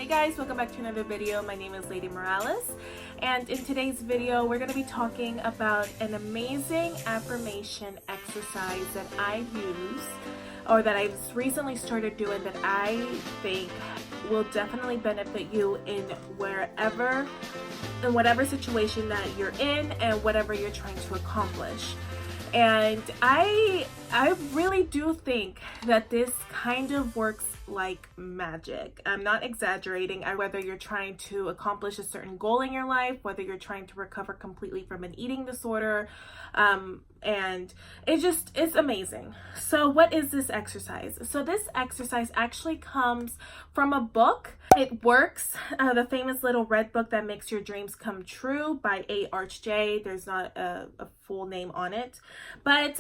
Hey guys, welcome back to another video. My name is Leydi Morales, and in today's video we're going to be talking about an amazing affirmation exercise that I use, or that I've recently started doing, that I think will definitely benefit you in whatever situation that you're in and whatever you're trying to accomplish. And I really do think that this kind of works like magic. I'm not exaggerating. Whether you're trying to accomplish a certain goal in your life, whether you're trying to recover completely from an eating disorder, and it's amazing. So what is this exercise? So this exercise actually comes from a book. It works, the famous little red book that makes your dreams come true by A.Arch-J. There's not a full name on it, but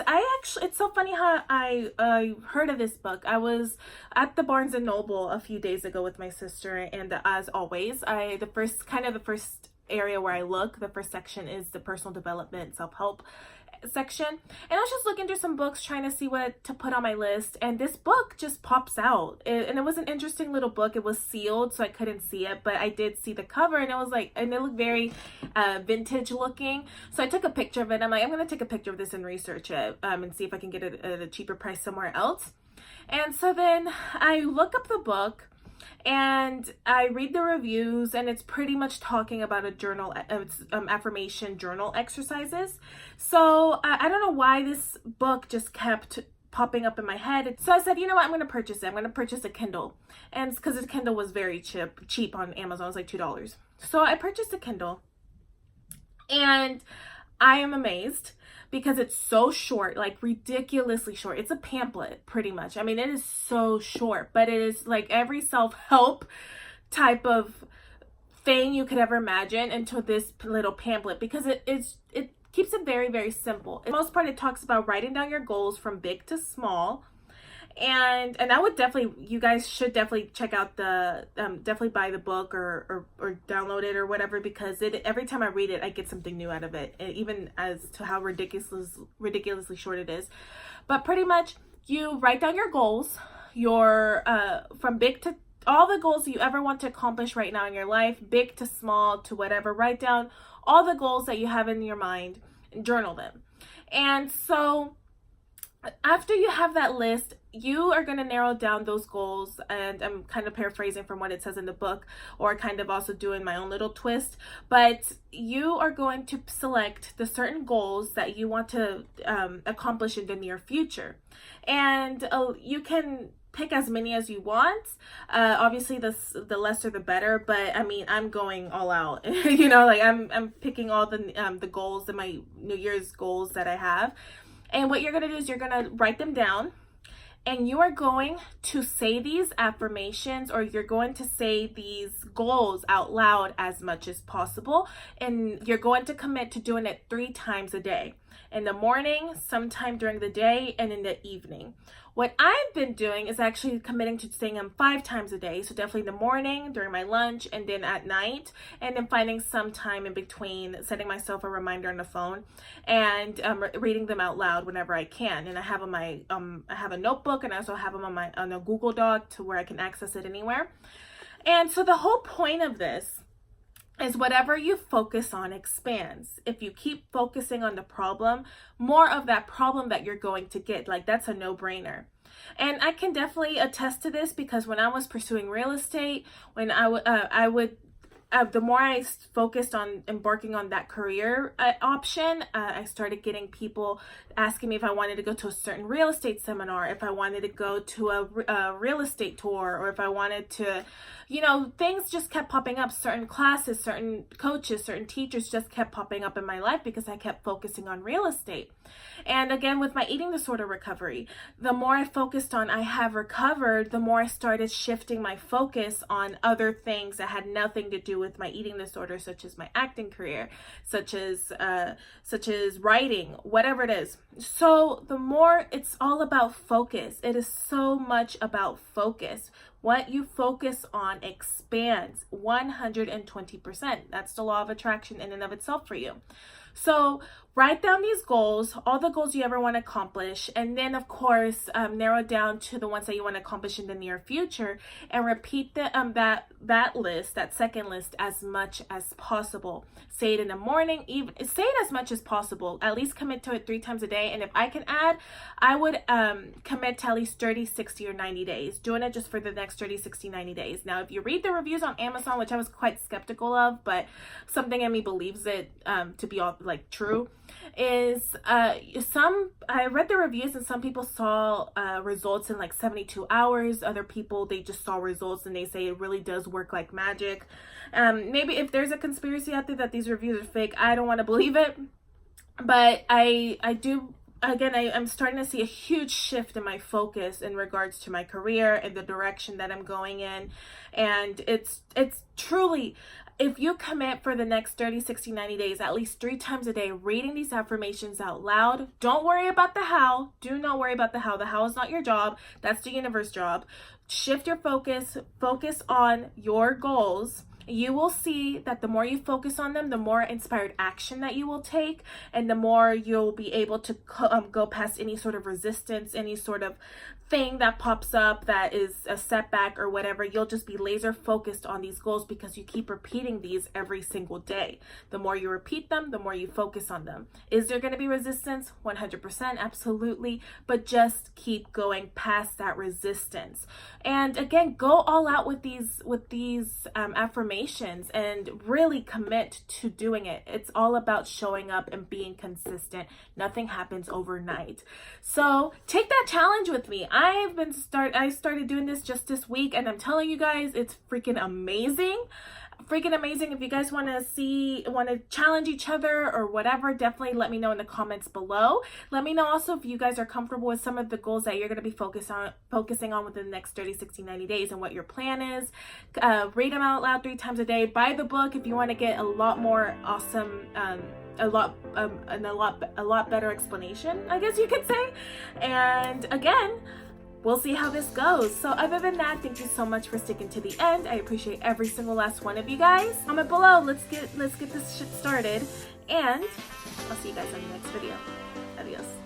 it's so funny how I heard of this book. I was at the Barnes and Noble a few days ago with my sister, and as always, the first area where I look, the first section is the personal development, self-help section, and I was just looking through some books trying to see what to put on my list, and this book just pops out. And it was an interesting little book. It was sealed, so I couldn't see it, but I did see the cover, and it looked very vintage looking. So I took a picture of it. I'm gonna take a picture of this and research it, and see if I can get it at a cheaper price somewhere else. And so then I look up the book and I read the reviews, and it's pretty much talking about a journal, affirmation journal exercises. So I don't know why this book just kept popping up in my head. So I said, you know what, I'm going to purchase it. I'm going to purchase a Kindle. And because the Kindle was very cheap on Amazon. It was like $2. So I purchased a Kindle, and I am amazed because it's so short, like ridiculously short. It's a pamphlet, pretty much. I mean, it is so short, but it is like every self-help type of thing you could ever imagine into this little pamphlet, because it keeps it very, very simple. For the most part, it talks about writing down your goals from big to small. And I would you guys should definitely check out definitely buy the book or download it or whatever, because every time I read it, I get something new out of it, even as to how ridiculously short it is. But pretty much, you write down your goals, from big to all the goals you ever want to accomplish right now in your life, big to small to whatever. Write down all the goals that you have in your mind and journal them. And so after you have that list, you are going to narrow down those goals, and I'm kind of paraphrasing from what it says in the book, or kind of also doing my own little twist, but you are going to select the certain goals that you want to accomplish in the near future. And you can pick as many as you want. Obviously the lesser the better, but I mean, I'm going all out. I'm picking all the goals and my New Year's goals that I have. And what you're going to do is you're going to write them down, and you are going to say these affirmations, or you're going to say these goals out loud as much as possible. And you're going to commit to doing it 3 times a day: in the morning, sometime during the day, and in the evening. What I've been doing is actually committing to saying them 5 times a day. So definitely in the morning, during my lunch, and then at night, and then finding some time in between, setting myself a reminder on the phone, and reading them out loud whenever I can. And I have I have a notebook, and I also have them on a Google Doc to where I can access it anywhere. And so the whole point of this is whatever you focus on expands. If you keep focusing on the problem, more of that problem that you're going to get. Like, that's a no-brainer. And I can definitely attest to this, because when I was pursuing real estate, when the more I focused on embarking on that career option, I started getting people asking me if I wanted to go to a certain real estate seminar, if I wanted to go to a real estate tour, or if I wanted to, things just kept popping up. Certain classes, certain coaches, certain teachers just kept popping up in my life because I kept focusing on real estate. And again, with my eating disorder recovery, the more I focused on I have recovered, the more I started shifting my focus on other things that had nothing to do with my eating disorder, such as my acting career, such as writing, whatever it is. So the more, it's all about focus. It is so much about focus. What you focus on expands 120%. That's the law of attraction in and of itself for you. So write down these goals, all the goals you ever want to accomplish, and then of course narrow down to the ones that you want to accomplish in the near future, and repeat that list, that second list, as much as possible. Say it in the morning, even say it as much as possible. At least commit to it 3 times a day. And if I can add, I would commit to at least 30, 60, or 90 days, doing it just for the next 30, 60, 90 days. Now, if you read the reviews on Amazon, which I was quite skeptical of, but something in me believes it to be all like true, is I read the reviews, and some people saw results in like 72 hours. Other people, they just saw results and they say it really does work like magic. Maybe if there's a conspiracy out there that these reviews are fake, I don't want to believe it, but I do. Again, I'm starting to see a huge shift in my focus in regards to my career and the direction that I'm going in. And it's truly, if you commit for the next 30, 60, 90 days, at least 3 times a day, reading these affirmations out loud, don't worry about the how. Do not worry about the how. The how is not your job. That's the universe's job. Shift your focus on your goals. You will see that the more you focus on them, the more inspired action that you will take, and the more you'll be able to go past any sort of resistance, any sort of thing that pops up that is a setback or whatever. You'll just be laser focused on these goals because you keep repeating these every single day. The more you repeat them, the more you focus on them. Is there going to be resistance? 100%, absolutely, but just keep going past that resistance. And again, go all out with these affirmations and really commit to doing it. It's all about showing up and being consistent. Nothing happens overnight. So take that challenge with me. I started doing this just this week, and I'm telling you guys, it's freaking amazing. If you guys want to challenge each other or whatever, definitely let me know in the comments below. Let me know also if you guys are comfortable with some of the goals that you're going to be focusing on within the next 30, 60, 90 days, and what your plan is. Read them out loud 3 times a day. Buy the book if you want to get a lot more awesome, a lot better explanation, I guess you could say. And again, we'll see how this goes. So other than that, thank you so much for sticking to the end. I appreciate every single last one of you guys. Comment below. Let's get this shit started. And I'll see you guys in the next video. Adios.